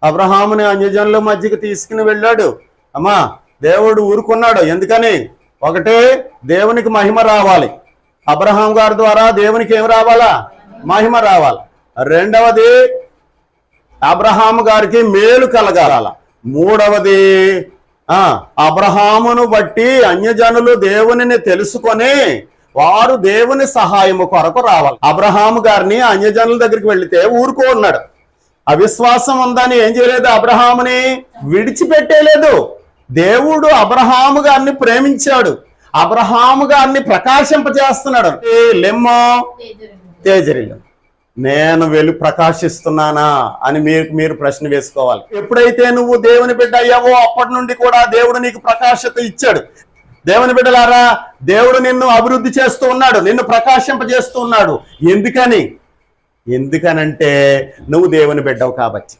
అబ్రహాముని అన్యజనుల మధ్యకి తీసుకుని వెళ్ళాడు. అమ్మా దేవుడు ఊరుకున్నాడు. ఎందుకని? ఒకటే, దేవునికి మహిమ రావాలి. అబ్రహాం గారి ద్వారా దేవునికి ఏం రావాలా? మహిమ రావాలి. రెండవది, అబ్రహాం గారికి మేలు కలగాల. మూడవది, అబ్రహామును బట్టి అన్యజనులు దేవునిని తెలుసుకొని వారు దేవుని సహాయము కొరకు రావాలి. అబ్రహాము గారిని అన్యజనుల దగ్గరికి వెళితే ఊరుకో ఉన్నాడు. అవిశ్వాసం ఉందని ఏం చేయలేదు, అబ్రహాముని విడిచిపెట్టేలేదు. దేవుడు అబ్రహాము గారిని ప్రేమించాడు, అబ్రహాము గారిని ప్రకాశింపజేస్తున్నాడు. లెమ్మో తేజరిల్లు, నేను వెళ్ళి ప్రకాశిస్తున్నానా అని మీరు ప్రశ్న వేసుకోవాలి. ఎప్పుడైతే నువ్వు దేవుని బిడ్డ అయ్యావో అప్పటి నుండి కూడా దేవుడు నీకు ప్రకాశత ఇచ్చాడు. దేవుని బిడ్డలారా, దేవుడు నిన్ను అభివృద్ధి చేస్తూ ఉన్నాడు, నిన్ను ప్రకాశింపజేస్తూ ఉన్నాడు. ఎందుకనంటే నువ్వు దేవుని బిడ్డవు కాబట్టి.